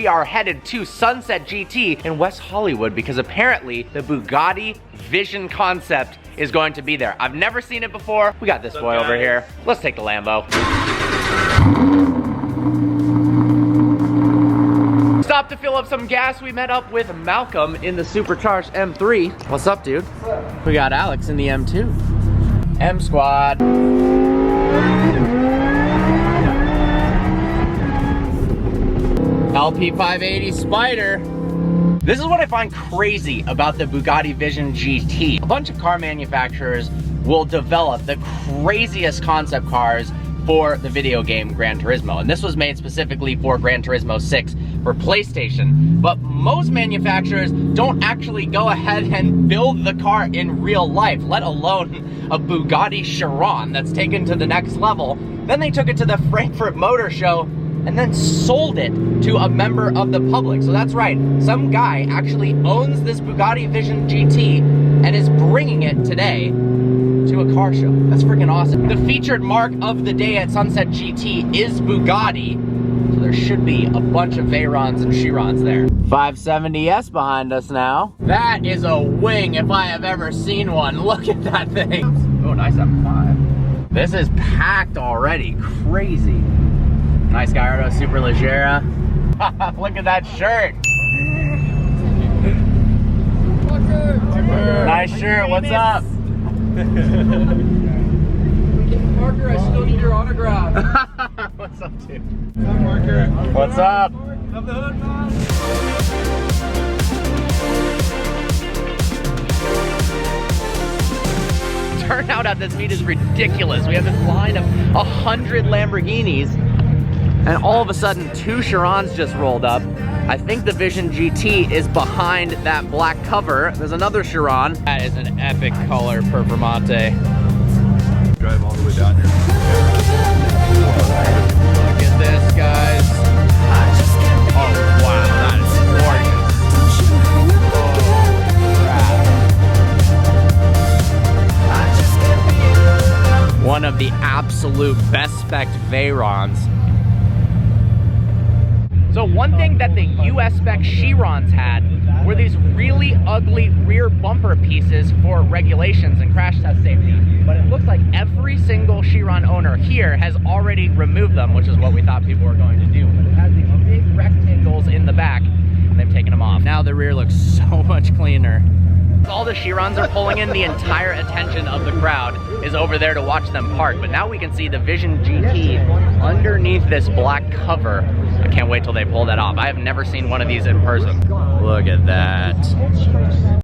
we are headed to Sunset GT in West Hollywood because apparently the Bugatti Vision concept is going to be there. I've never seen it before. We got this boy over here. Let's take the Lambo. Stopped to fill up some gas. We met up with Malcolm in the supercharged M3. What's up, dude? What's up? We got Alex in the M2. M Squad. LP580 Spider. This is what I find crazy about the Bugatti Vision GT. A bunch of car manufacturers will develop the craziest concept cars for the video game Gran Turismo. And this was made specifically for Gran Turismo 6 for PlayStation. But most manufacturers don't actually go ahead and build the car in real life, let alone a Bugatti Chiron that's taken to the next level. Then they took it to the Frankfurt Motor Show and then sold it to a member of the public. So that's right, some guy actually owns this Bugatti Vision GT and is bringing it today to a car show. That's freaking awesome. The featured mark of the day at Sunset GT is Bugatti, so there should be a bunch of Veyrons and Chirons there. 570S behind us now. That is a wing if I have ever seen one. Look at that thing. Oh, nice M5. This is packed already, crazy. Nice Gallardo Super Leggera. Look at that shirt. Nice shirt, what's up? Marker, I still need your autograph. What's up, dude? What's up, Marker? What's up? Love the hood, man. Turnout at this meet is ridiculous. We have this line of 100 Lamborghinis, and all of a sudden 2 Chirons just rolled up. I think the Vision GT is behind that black cover. There's another Chiron. That is an epic color for Vermonte. Drive all the way down here. Look at this, guys. Oh, wow, that is gorgeous. One of the absolute best spec Veyrons. So one thing that the US spec Chirons had were these really ugly rear bumper pieces for regulations and crash test safety. But it looks like every single Chiron owner here has already removed them, which is what we thought people were going to do. But it has these big rectangles in the back, and they've taken them off. Now the rear looks so much cleaner. All the Chirons are pulling in, the entire attention of the crowd is over there to watch them park. But now we can see the Vision GT underneath this black cover. I can't wait till they pull that off. I have never seen one of these in person. Look at that.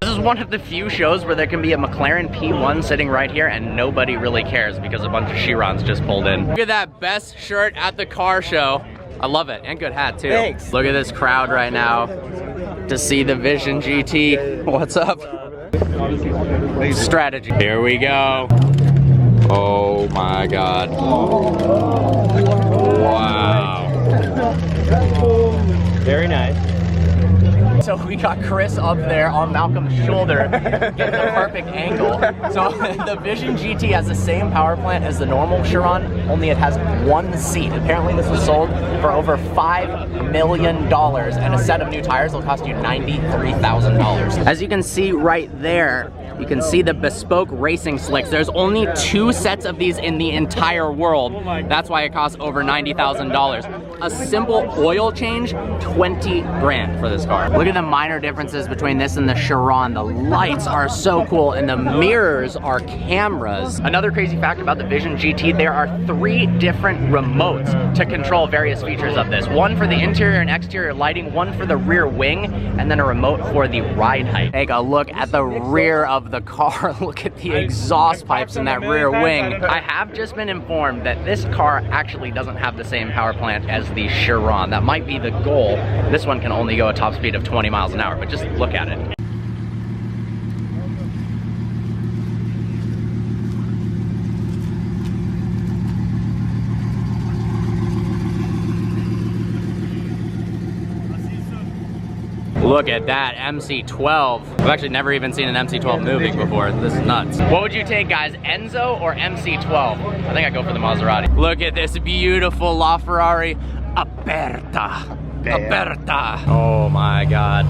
This is one of the few shows where there can be a McLaren P1 sitting right here and nobody really cares because a bunch of Chirons just pulled in. Look at that best shirt at the car show. I love it, and good hat too. Thanks. Look at this crowd right now to see the Vision GT. What's up? Strategy. Here we go. Oh my God. Wow. Very nice. So we got Chris up there on Malcolm's shoulder, getting the perfect angle. So the Vision GT has the same power plant as the normal Chiron, only it has 1 seat. Apparently this was sold for over $5 million, and a set of new tires will cost you $93,000. As you can see right there, you can see the bespoke racing slicks. There's only 2 sets of these in the entire world. That's why it costs over $90,000. A simple oil change, 20 grand for this car. Look at the minor differences between this and the Chiron. The lights are so cool, and the mirrors are cameras. Another crazy fact about the Vision GT, there are 3 different remotes to control various features of this. One for the interior and exterior lighting, one for the rear wing, and then a remote for the ride height. Take a look at the rear of the car. Look at the exhaust pipes in that rear wing. I have just been informed that this car actually doesn't have the same power plant as the Chiron. That might be the goal. This one can only go a top speed of 20 miles an hour, but just look at it. Look at that MC12. I've actually never even seen an MC12 moving before. This is nuts. What would you take, guys? Enzo or MC12? I think I'd go for the Maserati. Look at this beautiful LaFerrari Aperta. Aperta. Oh my God.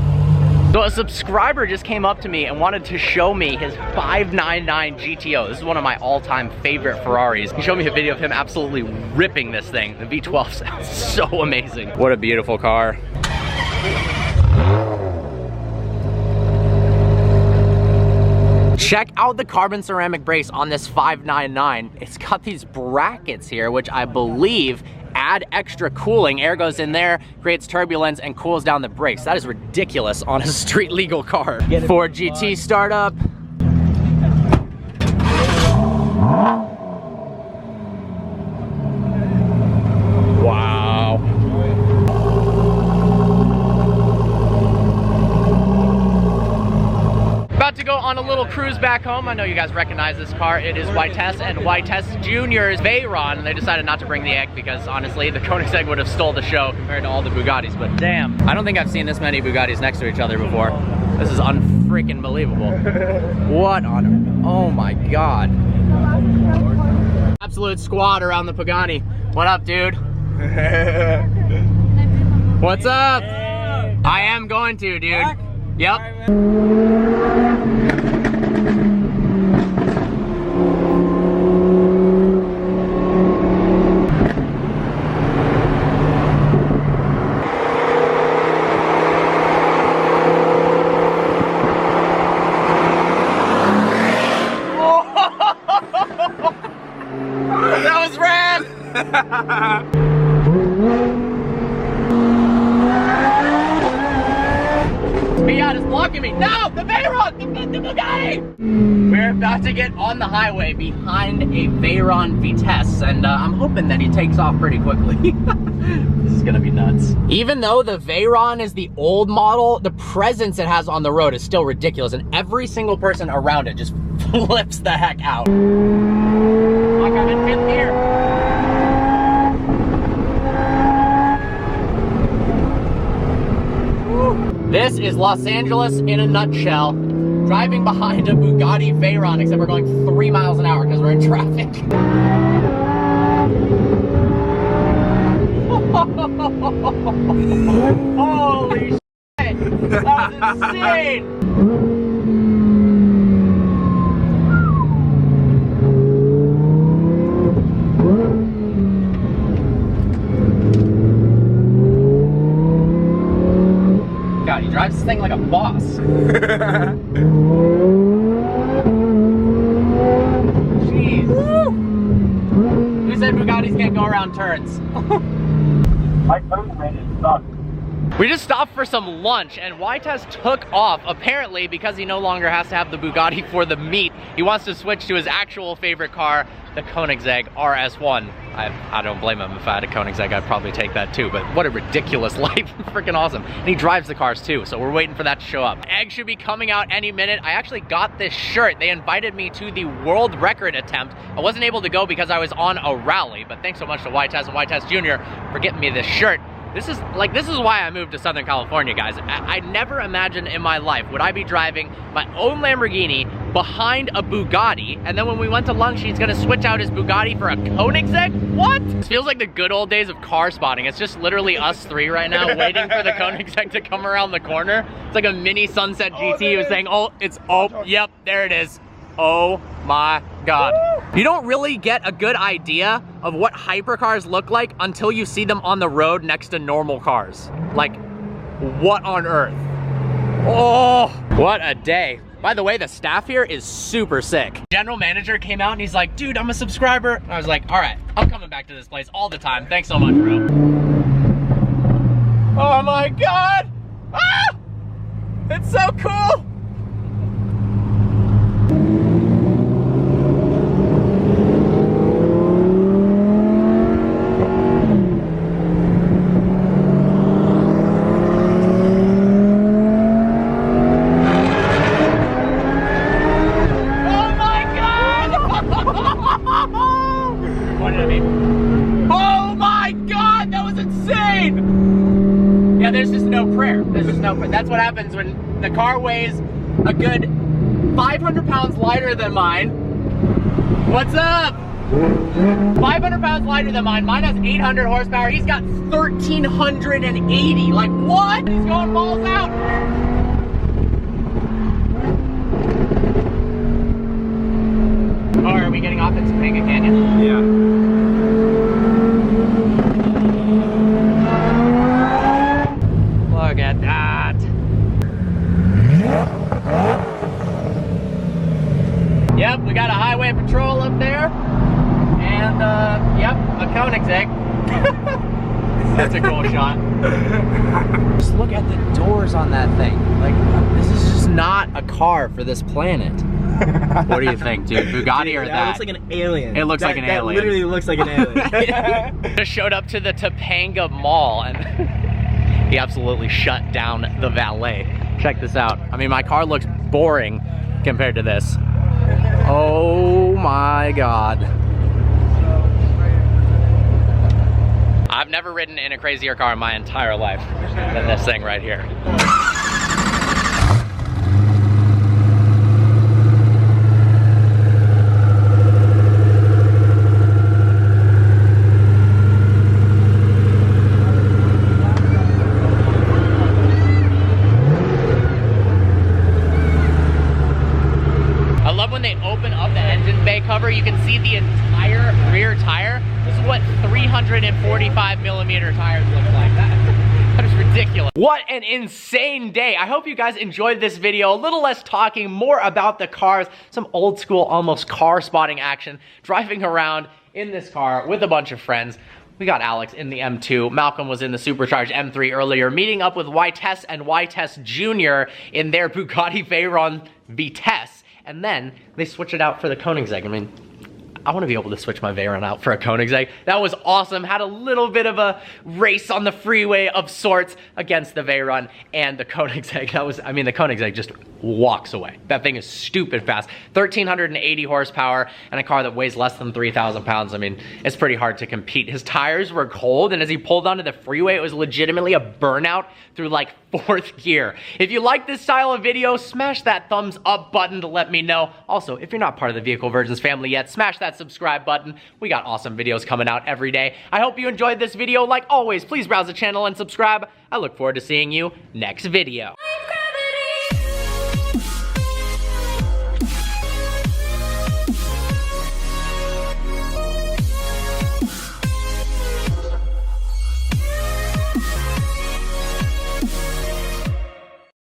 So a subscriber just came up to me and wanted to show me his 599 GTO. This is one of my all-time favorite Ferraris. He showed me a video of him absolutely ripping this thing. The V12 sounds so amazing. What a beautiful car. Check out the carbon ceramic brakes on this 599. It's got these brackets here, which I believe add extra cooling. Air goes in there, creates turbulence, and cools down the brakes. That is ridiculous on a street legal car. Ford GT startup. Wow. About to go on a little cruise back home. I know you guys recognize this car. It is Whitesse and Whitesse Jr.'s Veyron. They decided not to bring the egg because honestly, the Koenigsegg would have stole the show compared to all the Bugattis, but damn. I don't think I've seen this many Bugattis next to each other before. This is unfreaking believable. What on, oh my God. Absolute squad around the Pagani. What up, dude? What's up? I am going to, dude. Yep. That was rad! Fiat is blocking me. No, the Veyron, the Bugatti. We're about to get on the highway behind a Veyron Whitesse, and I'm hoping that he takes off pretty quickly. This is gonna be nuts. Even though the Veyron is the old model, the presence it has on the road is still ridiculous, and every single person around it just flips the heck out. Like I'm in fifth gear. This is Los Angeles in a nutshell. Driving behind a Bugatti Veyron, except we're going 3 miles an hour because we're in traffic. Holy shit! That was insane! God, he drives this thing like a boss. Jeez. Woo! Who said Bugattis can't go around turns? My turn radius sucks. We just stopped for some lunch and Whitesse took off, apparently because he no longer has to have the Bugatti for the meet. He wants to switch to his actual favorite car, the Koenigsegg RS1. I don't blame him. If I had a Koenigsegg, I'd probably take that too, but what a ridiculous life. Freaking awesome. And he drives the cars too, so we're waiting for that to show up. Egg should be coming out any minute. I actually got this shirt. They invited me to the world record attempt. I wasn't able to go because I was on a rally, but thanks so much to Whitesse and Whitesse Jr. for getting me this shirt. This is why I moved to Southern California, guys. I never imagined in my life would I be driving my own Lamborghini behind a Bugatti, and then when we went to lunch, he's gonna switch out his Bugatti for a Koenigsegg? What? This feels like the good old days of car spotting. It's just literally us three right now waiting for the Koenigsegg to come around the corner. It's like a mini Sunset GT who's saying, oh, yep, there it is. Oh my God. You don't really get a good idea of what hypercars look like until you see them on the road next to normal cars. Like, what on earth? Oh, what a day. By the way, the staff here is super sick. General manager came out and he's like, dude, I'm a subscriber. I was like, all right, I'm coming back to this place all the time. Thanks so much, bro. Oh my God. Ah! It's so cool. That's what happens when the car weighs a good 500 pounds lighter than mine. What's up? 500 pounds lighter than mine. Mine has 800 horsepower. He's got 1,380. Like, what? He's going balls out. Oh, are we getting off at Topanga Canyon? Yeah. Look at that. Yep, we got a highway patrol up there. And, yep, a Koenigsegg. That's a cool shot. Just look at the doors on that thing. Like, this is just not a car for this planet. What do you think, dude? Bugatti or that? That looks like an alien. It looks like an alien. That literally looks like an alien. Just showed up to the Topanga Mall and he absolutely shut down the valet. Check this out. I mean, my car looks boring compared to this. Oh my God. I've never ridden in a crazier car in my entire life than this thing right here. I love when they open up the engine bay cover, you can see the entire rear tire. This is what 345 millimeter tires look like. That is ridiculous. What an insane day. I hope you guys enjoyed this video. A little less talking, more about the cars, some old school, almost car spotting action, driving around in this car with a bunch of friends. We got Alex in the M2. Malcolm was in the supercharged M3 earlier, meeting up with Whitesse and Whitesse Jr. in their Bugatti Veyron Vitesse. And then they switch it out for the Koenigsegg. I mean, I want to be able to switch my Veyron out for a Koenigsegg. That was awesome. Had a little bit of a race on the freeway of sorts against the Veyron and the Koenigsegg. That was, I mean, the Koenigsegg just walks away. That thing is stupid fast. 1,380 horsepower and a car that weighs less than 3,000 pounds. I mean, it's pretty hard to compete. His tires were cold, and as he pulled onto the freeway, it was legitimately a burnout through like 4th gear. If you like this style of video, smash that thumbs up button to let me know. Also, if you're not part of the Vehicle Virgins family yet, smash that subscribe button. We got awesome videos coming out every day. I hope you enjoyed this video. Like always, please browse the channel and subscribe. I look forward to seeing you next video.